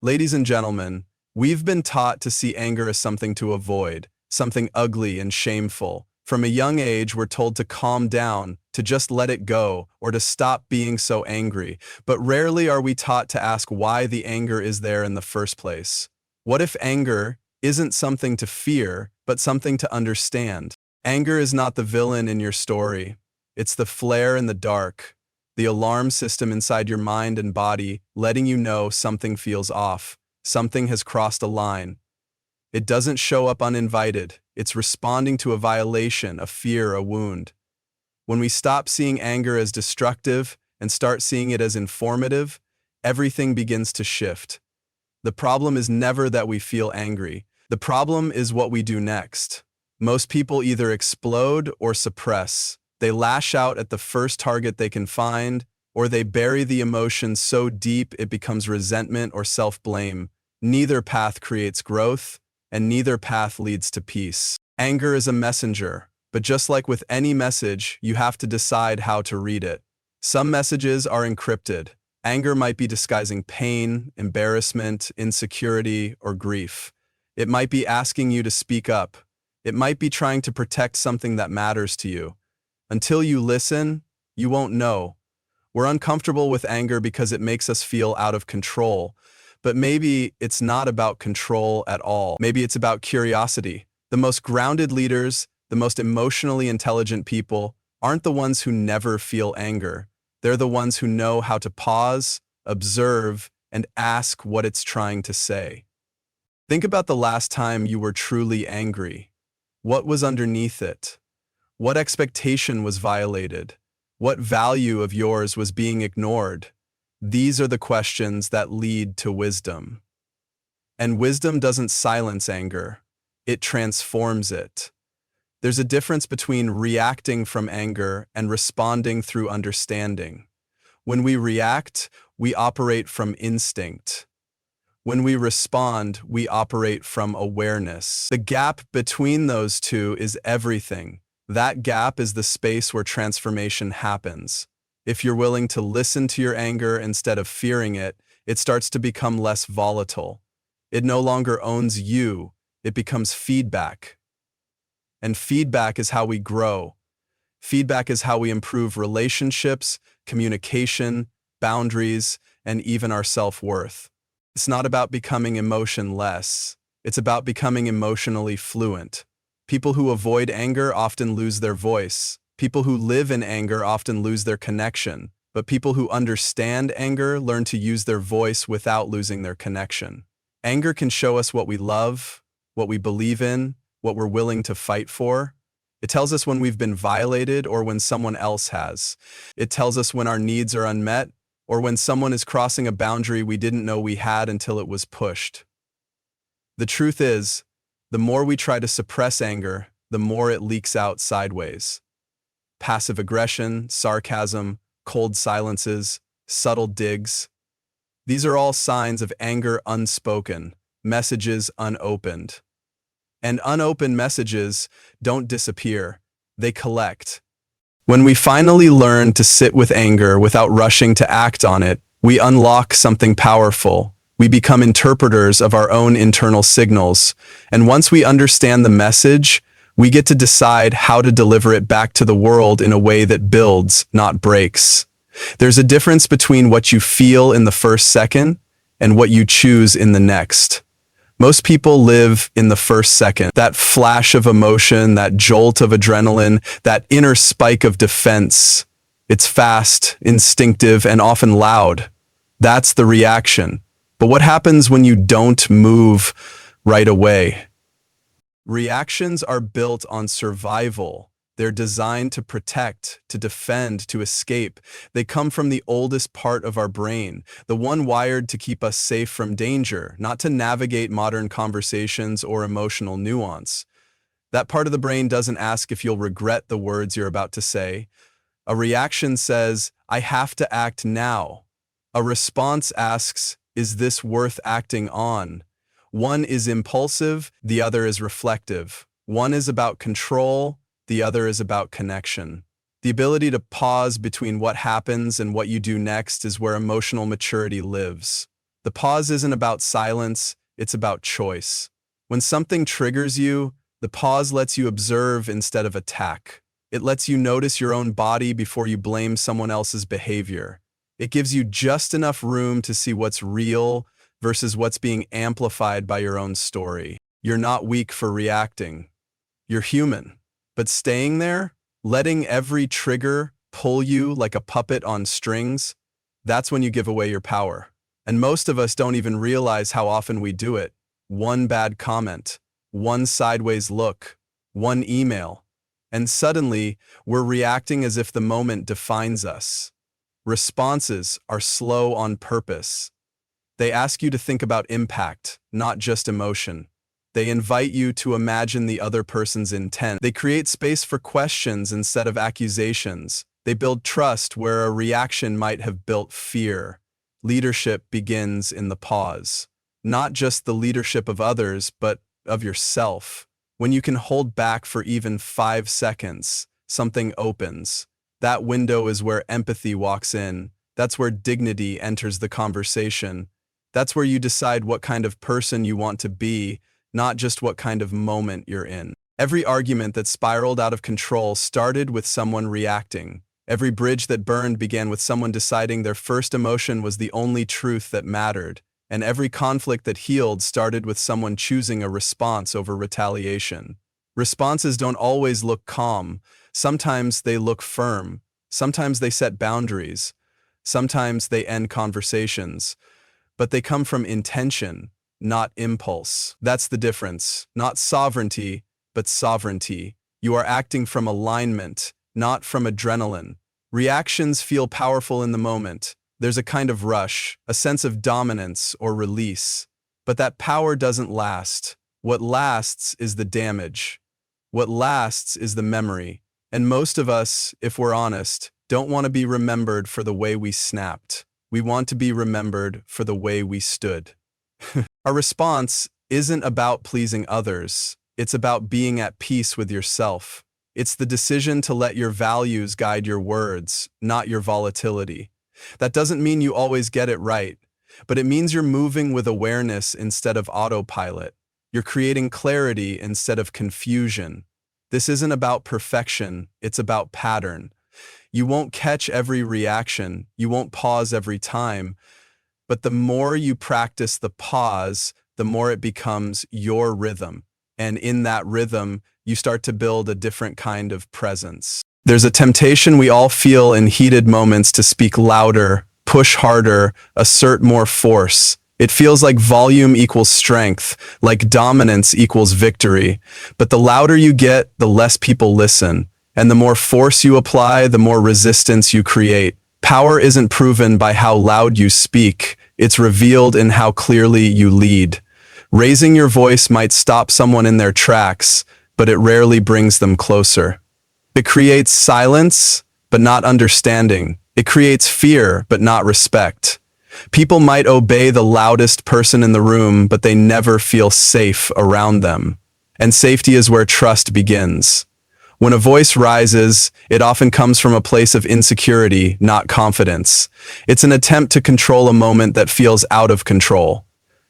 Ladies and gentlemen, we've been taught to see anger as something to avoid, something ugly and shameful. From a young age, we're told to calm down, to just let it go, or to stop being so angry. But rarely are we taught to ask why the anger is there in the first place. What if anger isn't something to fear, but something to understand? Anger is not the villain in your story. It's the flare in the dark, the alarm system inside your mind and body letting you know something feels off, something has crossed a line. It doesn't show up uninvited. It's responding to a violation, a fear, a wound. When we stop seeing anger as destructive and start seeing it as informative, everything begins to shift. The problem is never that we feel angry. The problem is what we do next. Most people either explode or suppress. They lash out at the first target they can find, or they bury the emotion so deep it becomes resentment or self-blame. Neither path creates growth, and neither path leads to peace. Anger is a messenger, but just like with any message, you have to decide how to read it. Some messages are encrypted. Anger might be disguising pain, embarrassment, insecurity, or grief. It might be asking you to speak up. It might be trying to protect something that matters to you. Until you listen, you won't know. We're uncomfortable with anger because it makes us feel out of control. But maybe it's not about control at all. Maybe it's about curiosity. The most grounded leaders, the most emotionally intelligent people, aren't the ones who never feel anger. They're the ones who know how to pause, observe, and ask what it's trying to say. Think about the last time you were truly angry. What was underneath it? What expectation was violated? What value of yours was being ignored? These are the questions that lead to wisdom. And wisdom doesn't silence anger. It transforms it. There's a difference between reacting from anger and responding through understanding. When we react, we operate from instinct. When we respond, we operate from awareness. The gap between those two is everything. That gap is the space where transformation happens. If you're willing to listen to your anger instead of fearing it, it starts to become less volatile. It no longer owns you, it becomes feedback. And feedback is how we grow. Feedback is how we improve relationships, communication, boundaries, and even our self-worth. It's not about becoming emotionless. It's about becoming emotionally fluent. People who avoid anger often lose their voice. People who live in anger often lose their connection. But people who understand anger learn to use their voice without losing their connection. Anger can show us what we love, what we believe in, what we're willing to fight for. It tells us when we've been violated or when someone else has. It tells us when our needs are unmet or when someone is crossing a boundary we didn't know we had until it was pushed. The truth is, the more we try to suppress anger, the more it leaks out sideways. Passive aggression, sarcasm, cold silences, subtle digs. These are all signs of anger unspoken, messages unopened. And unopened messages don't disappear, they collect. When we finally learn to sit with anger without rushing to act on it, we unlock something powerful. We become interpreters of our own internal signals. And once we understand the message, we get to decide how to deliver it back to the world in a way that builds, not breaks. There's a difference between what you feel in the first second and what you choose in the next. Most people live in the first second. That flash of emotion, that jolt of adrenaline, that inner spike of defense. It's fast, instinctive, and often loud. That's the reaction. But what happens when you don't move right away? Reactions are built on survival. They're designed to protect, to defend, to escape. They come from the oldest part of our brain, the one wired to keep us safe from danger, not to navigate modern conversations or emotional nuance. That part of the brain doesn't ask if you'll regret the words you're about to say. A reaction says, I have to act now. A response asks, is this worth acting on? One is impulsive, the other is reflective. One is about control, the other is about connection. The ability to pause between what happens and what you do next is where emotional maturity lives. The The pause isn't about silence, it's about choice. When something triggers you, the pause lets you observe instead of attack. It lets you notice your own body before you blame someone else's behavior. It gives you just enough room to see what's real versus what's being amplified by your own story. You're not weak for reacting. You're human. But staying there, letting every trigger pull you like a puppet on strings, that's when you give away your power. And most of us don't even realize how often we do it. One bad comment, one sideways look, one email, and suddenly we're reacting as if the moment defines us. Responses are slow on purpose. They ask you to think about impact, not just emotion. They invite you to imagine the other person's intent. They create space for questions instead of accusations. They build trust where a reaction might have built fear. Leadership begins in the pause. Not just the leadership of others, but of yourself. When you can hold back for even 5 seconds, something opens. That window is where empathy walks in. That's where dignity enters the conversation. That's where you decide what kind of person you want to be, not just what kind of moment you're in. Every argument that spiraled out of control started with someone reacting. Every bridge that burned began with someone deciding their first emotion was the only truth that mattered. And every conflict that healed started with someone choosing a response over retaliation. Responses don't always look calm. Sometimes they look firm. Sometimes they set boundaries. Sometimes they end conversations. But they come from intention, not impulse. That's the difference. Not sovereignty, but sovereignty. You are acting from alignment, not from adrenaline. Reactions feel powerful in the moment. There's a kind of rush, a sense of dominance or release. But that power doesn't last. What lasts is the damage. What lasts is the memory. And most of us, if we're honest, don't want to be remembered for the way we snapped. We want to be remembered for the way we stood. Our response isn't about pleasing others. It's about being at peace with yourself. It's the decision to let your values guide your words, not your volatility. That doesn't mean you always get it right, but it means you're moving with awareness instead of autopilot. You're creating clarity instead of confusion. This isn't about perfection, it's about pattern. You won't catch every reaction, you won't pause every time, but the more you practice the pause, the more it becomes your rhythm. And in that rhythm, you start to build a different kind of presence. There's a temptation we all feel in heated moments to speak louder, push harder, assert more force. It feels like volume equals strength, like dominance equals victory. But the louder you get, the less people listen. And the more force you apply, the more resistance you create. Power isn't proven by how loud you speak. It's revealed in how clearly you lead. Raising your voice might stop someone in their tracks, but it rarely brings them closer. It creates silence, but not understanding. It creates fear, but not respect. People might obey the loudest person in the room, but they never feel safe around them. And safety is where trust begins. When a voice rises, it often comes from a place of insecurity, not confidence. It's an attempt to control a moment that feels out of control.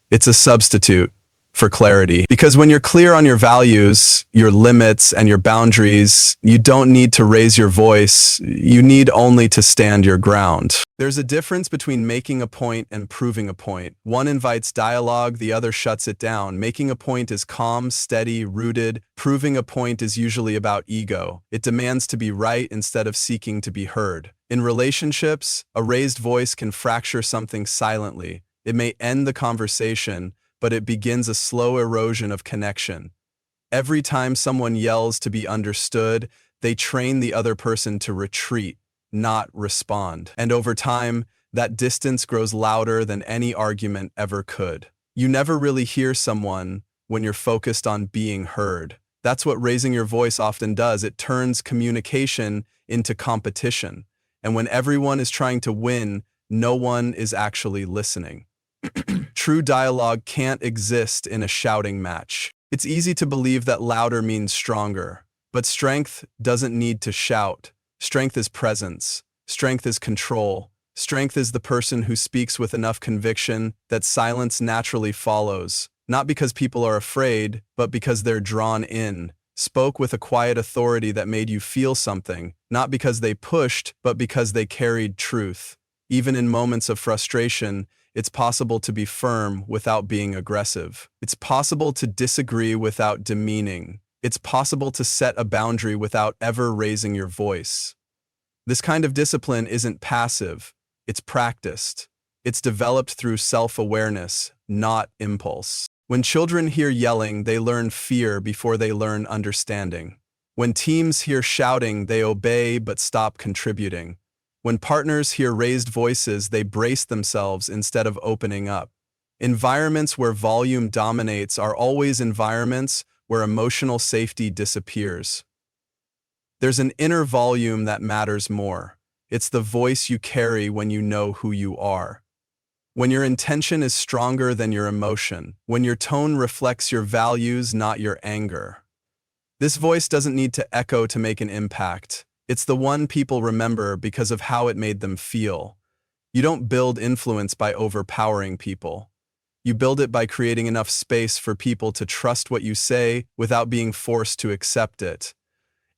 It's a substitute for clarity. Because when you're clear on your values, your limits, and your boundaries, you don't need to raise your voice. You need only to stand your ground. There's a difference between making a point and proving a point. One invites dialogue, the other shuts it down. Making a point is calm, steady, rooted. Proving a point is usually about ego. It demands to be right instead of seeking to be heard. In relationships, a raised voice can fracture something silently. It may end the conversation, but it begins a slow erosion of connection. Every time someone yells to be understood, they train the other person to retreat, not respond. And over time, that distance grows louder than any argument ever could. You never really hear someone when you're focused on being heard. That's what raising your voice often does. It turns communication into competition. And when everyone is trying to win, no one is actually listening. True dialogue can't exist in a shouting match. It's easy to believe that louder means stronger, but strength doesn't need to shout. Strength is presence. Strength is control. Strength is the person who speaks with enough conviction that silence naturally follows, not because people are afraid, but because they're drawn in. Spoke with a quiet authority that made you feel something, not because they pushed, but because they carried truth. Even in moments of frustration, it's possible to be firm without being aggressive. It's possible to disagree without demeaning. It's possible to set a boundary without ever raising your voice. This kind of discipline isn't passive, it's practiced. It's developed through self-awareness, not impulse. When children hear yelling, they learn fear before they learn understanding. When teams hear shouting, they obey but stop contributing. When partners hear raised voices, they brace themselves instead of opening up. Environments where volume dominates are always environments where emotional safety disappears. There's an inner volume that matters more. It's the voice you carry when you know who you are. When your intention is stronger than your emotion. When your tone reflects your values, not your anger. This voice doesn't need to echo to make an impact. It's the one people remember because of how it made them feel. You don't build influence by overpowering people. You build it by creating enough space for people to trust what you say without being forced to accept it.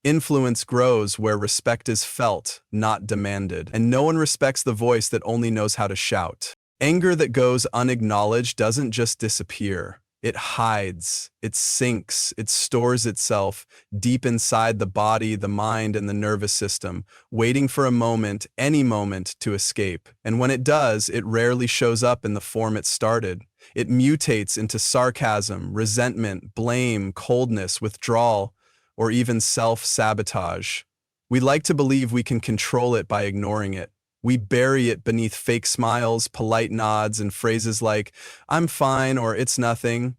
Influence grows where respect is felt, not demanded, and no one respects the voice that only knows how to shout. Anger that goes unacknowledged doesn't just disappear. It hides, it sinks, it stores itself deep inside the body, the mind, and the nervous system, waiting for a moment, any moment, to escape. And when it does, it rarely shows up in the form it started. It mutates into sarcasm, resentment, blame, coldness, withdrawal, or even self-sabotage. We like to believe we can control it by ignoring it. We bury it beneath fake smiles, polite nods, and phrases like, "I'm fine," or "it's nothing."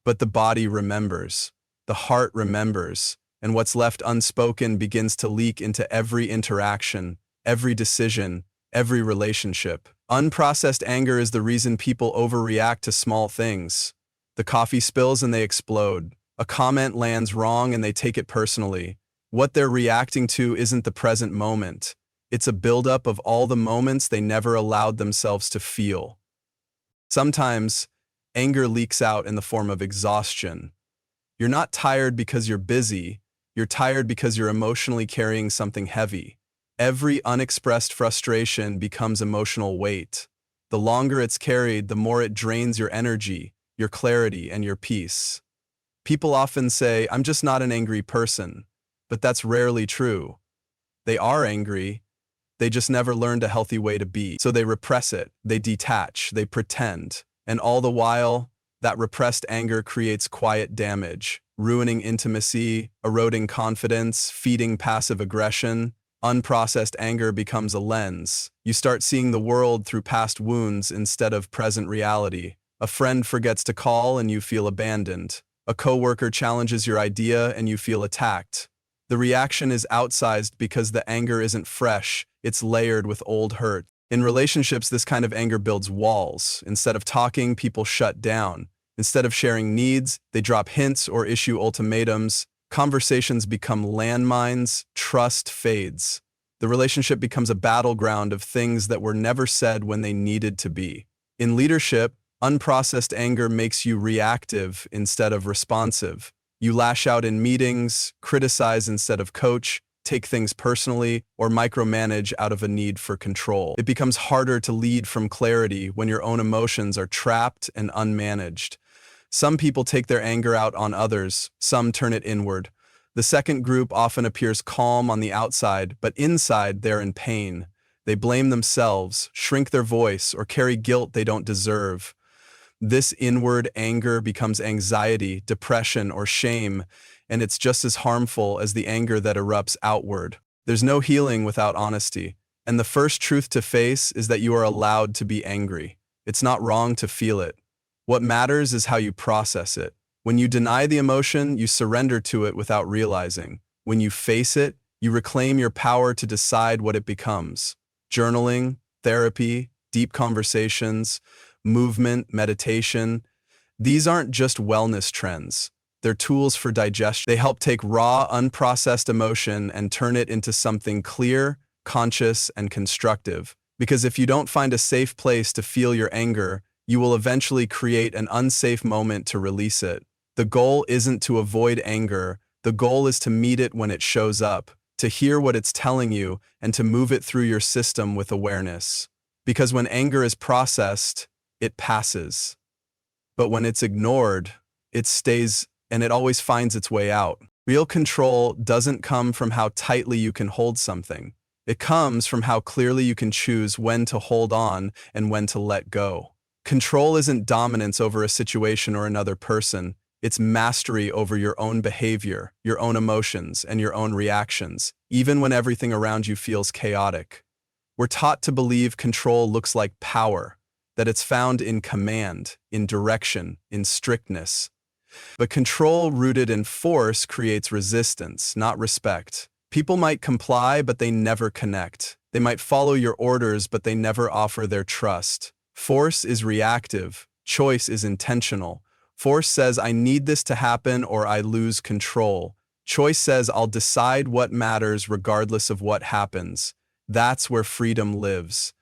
But the body remembers, the heart remembers, and what's left unspoken begins to leak into every interaction, every decision, every relationship. Unprocessed anger is the reason people overreact to small things. The coffee spills and they explode. A comment lands wrong and they take it personally. What they're reacting to isn't the present moment. It's a buildup of all the moments they never allowed themselves to feel. Sometimes, anger leaks out in the form of exhaustion. You're not tired because you're busy. You're tired because you're emotionally carrying something heavy. Every unexpressed frustration becomes emotional weight. The longer it's carried, the more it drains your energy, your clarity, and your peace. People often say, "I'm just not an angry person," but that's rarely true. They are angry. They just never learned a healthy way to be. So they repress it, they detach, they pretend. And all the while, that repressed anger creates quiet damage, ruining intimacy, eroding confidence, feeding passive aggression. Unprocessed anger becomes a lens. You start seeing the world through past wounds instead of present reality. A friend forgets to call and you feel abandoned. A coworker challenges your idea and you feel attacked. The reaction is outsized because the anger isn't fresh, it's layered with old hurt. In relationships, this kind of anger builds walls. Instead of talking, people shut down. Instead of sharing needs, they drop hints or issue ultimatums. Conversations become landmines, trust fades. The relationship becomes a battleground of things that were never said when they needed to be. In leadership, unprocessed anger makes you reactive instead of responsive. You lash out in meetings, criticize instead of coach, take things personally, or micromanage out of a need for control. It becomes harder to lead from clarity when your own emotions are trapped and unmanaged. Some people take their anger out on others, some turn it inward. The second group often appears calm on the outside, but inside they're in pain. They blame themselves, shrink their voice, or carry guilt they don't deserve. This inward anger becomes anxiety, depression, or shame, and it's just as harmful as the anger that erupts outward. There's no healing without honesty, and the first truth to face is that you are allowed to be angry. It's not wrong to feel it. What matters is how you process it. When you deny the emotion, you surrender to it without realizing. When you face it, you reclaim your power to decide what it becomes. Journaling, therapy, deep conversations, movement, meditation. These aren't just wellness trends. They're tools for digestion. They help take raw, unprocessed emotion and turn it into something clear, conscious, and constructive. Because if you don't find a safe place to feel your anger, you will eventually create an unsafe moment to release it. The goal isn't to avoid anger, the goal is to meet it when it shows up, to hear what it's telling you, and to move it through your system with awareness. Because when anger is processed, it passes. But when it's ignored, it stays and it always finds its way out. Real control doesn't come from how tightly you can hold something. It comes from how clearly you can choose when to hold on and when to let go. Control isn't dominance over a situation or another person. It's mastery over your own behavior, your own emotions, and your own reactions, even when everything around you feels chaotic. We're taught to believe control looks like power, that it's found in command, in direction, in strictness. But control rooted in force creates resistance, not respect. People might comply, but they never connect. They might follow your orders, but they never offer their trust. Force is reactive. Choice is intentional. Force says, I need this to happen or I lose control. Choice says, I'll decide what matters regardless of what happens. That's where freedom lives.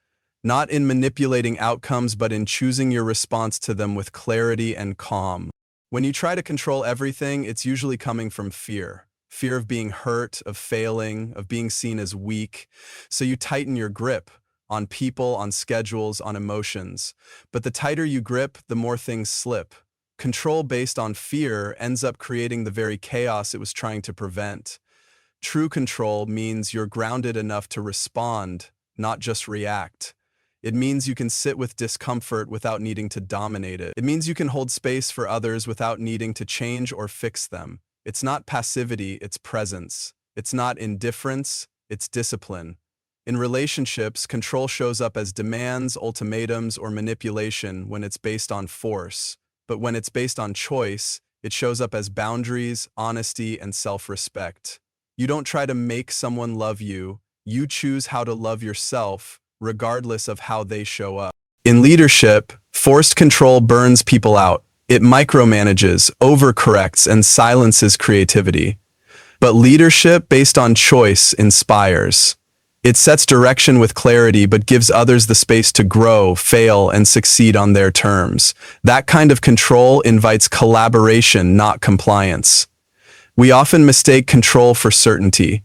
Not in manipulating outcomes, but in choosing your response to them with clarity and calm. When you try to control everything, it's usually coming from fear. Fear of being hurt, of failing, of being seen as weak. So you tighten your grip on people, on schedules, on emotions. But the tighter you grip, the more things slip. Control based on fear ends up creating the very chaos it was trying to prevent. True control means you're grounded enough to respond, not just react. It means you can sit with discomfort without needing to dominate it. It means you can hold space for others without needing to change or fix them. It's not passivity, it's presence. It's not indifference, it's discipline. In relationships, control shows up as demands, ultimatums, or manipulation when it's based on force. But when it's based on choice, it shows up as boundaries, honesty, and self-respect. You don't try to make someone love you. You choose how to love yourself, regardless of how they show up. In leadership, forced control burns people out. It micromanages, overcorrects, and silences creativity. But leadership based on choice inspires. It sets direction with clarity but gives others the space to grow, fail, and succeed on their terms. That kind of control invites collaboration, not compliance. We often mistake control for certainty.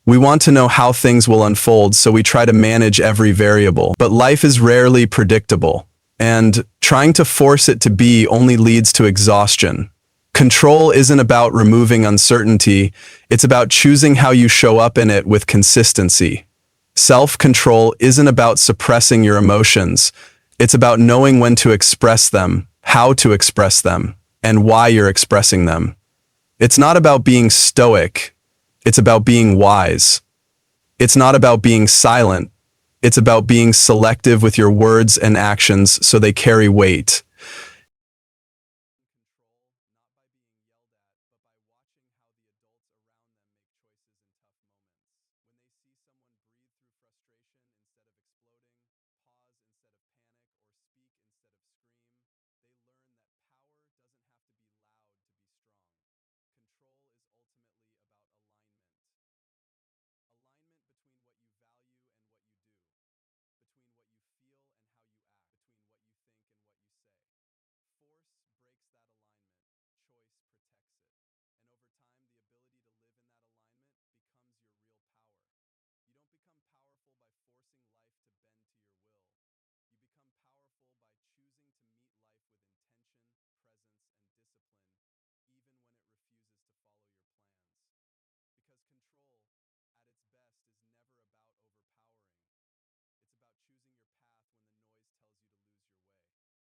We want to know how things will unfold, so we try to manage every variable. But life is rarely predictable, and trying to force it to be only leads to exhaustion. Control isn't about removing uncertainty, it's about choosing how you show up in it with consistency. Self-control isn't about suppressing your emotions, it's about knowing when to express them, how to express them, and why you're expressing them. It's not about being stoic, it's about being wise. It's not about being silent, it's about being selective with your words and actions so they carry weight.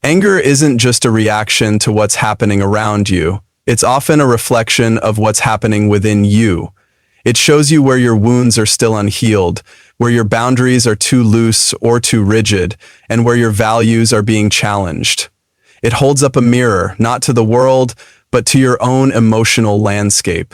Anger isn't just a reaction to what's happening around you. It's often a reflection of what's happening within you. It shows you where your wounds are still unhealed, where your boundaries are too loose or too rigid, and where your values are being challenged. It holds up a mirror, not to the world, but to your own emotional landscape.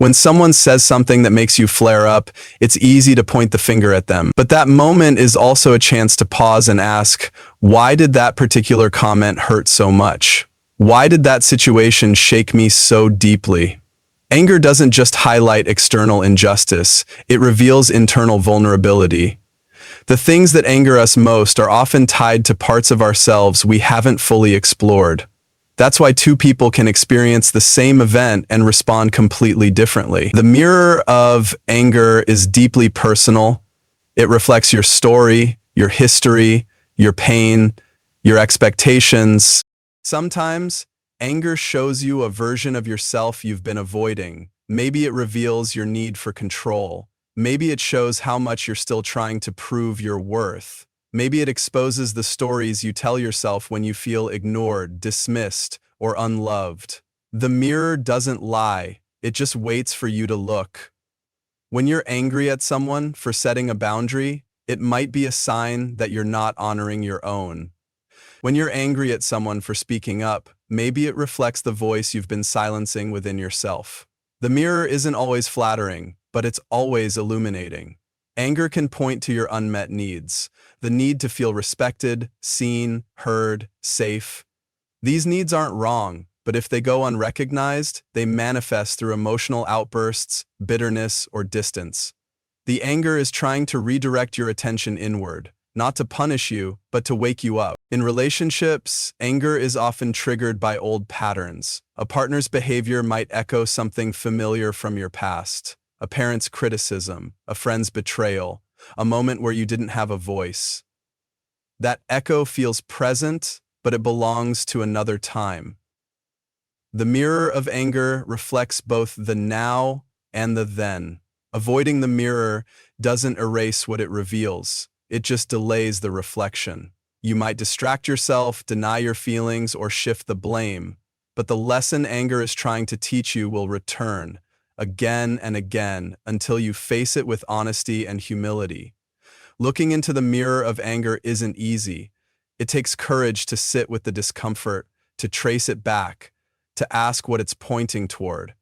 When someone says something that makes you flare up, it's easy to point the finger at them. But that moment is also a chance to pause and ask, why did that particular comment hurt so much? Why did that situation shake me so deeply? Anger doesn't just highlight external injustice, it reveals internal vulnerability. The things that anger us most are often tied to parts of ourselves we haven't fully explored. That's why two people can experience the same event and respond completely differently. The mirror of anger is deeply personal. It reflects your story, your history, your pain, your expectations. Sometimes, anger shows you a version of yourself you've been avoiding. Maybe it reveals your need for control. Maybe it shows how much you're still trying to prove your worth. Maybe it exposes the stories you tell yourself when you feel ignored, dismissed, or unloved. The mirror doesn't lie. It just waits for you to look. When you're angry at someone for setting a boundary, it might be a sign that you're not honoring your own. When you're angry at someone for speaking up, maybe it reflects the voice you've been silencing within yourself. The mirror isn't always flattering, but it's always illuminating. Anger can point to your unmet needs, the need to feel respected, seen, heard, safe. These needs aren't wrong, but if they go unrecognized, they manifest through emotional outbursts, bitterness, or distance. The anger is trying to redirect your attention inward, not to punish you, but to wake you up. In relationships, anger is often triggered by old patterns. A partner's behavior might echo something familiar from your past. A parent's criticism, a friend's betrayal, a moment where you didn't have a voice. That echo feels present, but it belongs to another time. The mirror of anger reflects both the now and the then. Avoiding the mirror doesn't erase what it reveals. It just delays the reflection. You might distract yourself, deny your feelings, or shift the blame, but the lesson anger is trying to teach you will return again and again until you face it with honesty and humility. Looking into the mirror of anger isn't easy. It takes courage to sit with the discomfort, to trace it back, to ask what it's pointing toward.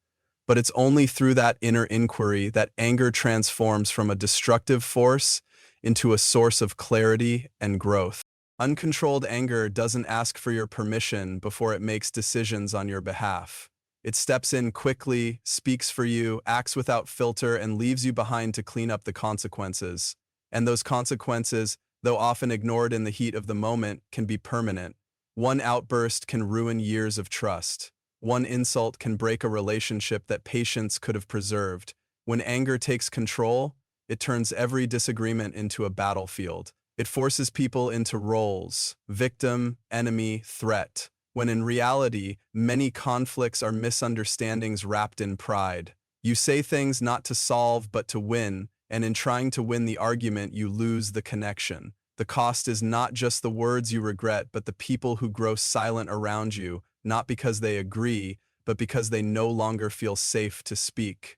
But it's only through that inner inquiry that anger transforms from a destructive force into a source of clarity and growth. Uncontrolled anger doesn't ask for your permission before it makes decisions on your behalf. It steps in quickly, speaks for you, acts without filter, and leaves you behind to clean up the consequences. And those consequences, though often ignored in the heat of the moment, can be permanent. One outburst can ruin years of trust. One insult can break a relationship that patience could have preserved. When anger takes control, it turns every disagreement into a battlefield. It forces people into roles: victim, enemy, threat, when in reality, many conflicts are misunderstandings wrapped in pride. You say things not to solve but to win, and in trying to win the argument, you lose the connection. The cost is not just the words you regret, but the people who grow silent around you, not because they agree, but because they no longer feel safe to speak.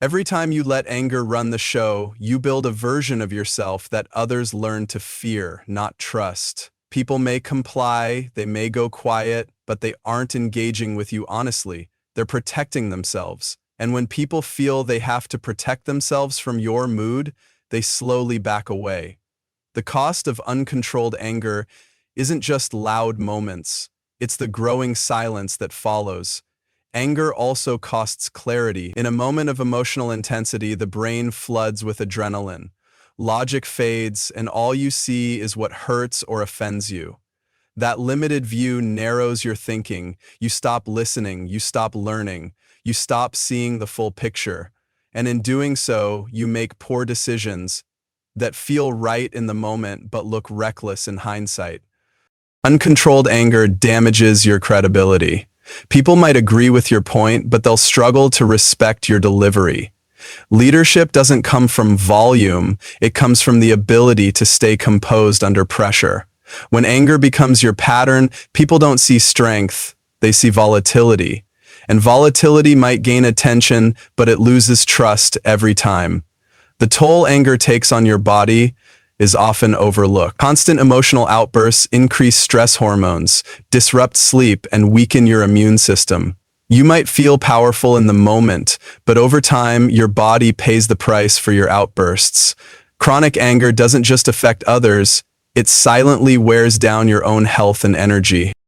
Every time you let anger run the show, you build a version of yourself that others learn to fear, not trust. People may comply, they may go quiet, but they aren't engaging with you honestly. They're protecting themselves. And when people feel they have to protect themselves from your mood, they slowly back away. The cost of uncontrolled anger isn't just loud moments. It's the growing silence that follows. Anger also costs clarity. In a moment of emotional intensity, the brain floods with adrenaline. Logic fades, and all you see is what hurts or offends you. That limited view narrows your thinking. You stop listening, you stop learning, you stop seeing the full picture. And in doing so, you make poor decisions that feel right in the moment but look reckless in hindsight. Uncontrolled anger damages your credibility. People might agree with your point, but they'll struggle to respect your delivery. Leadership doesn't come from volume, it comes from the ability to stay composed under pressure. When anger becomes your pattern, people don't see strength, they see volatility. And volatility might gain attention, but it loses trust every time. The toll anger takes on your body is often overlooked. Constant emotional outbursts increase stress hormones, disrupt sleep, and weaken your immune system. You might feel powerful in the moment, but over time, your body pays the price for your outbursts. Chronic anger doesn't just affect others, it silently wears down your own health and energy.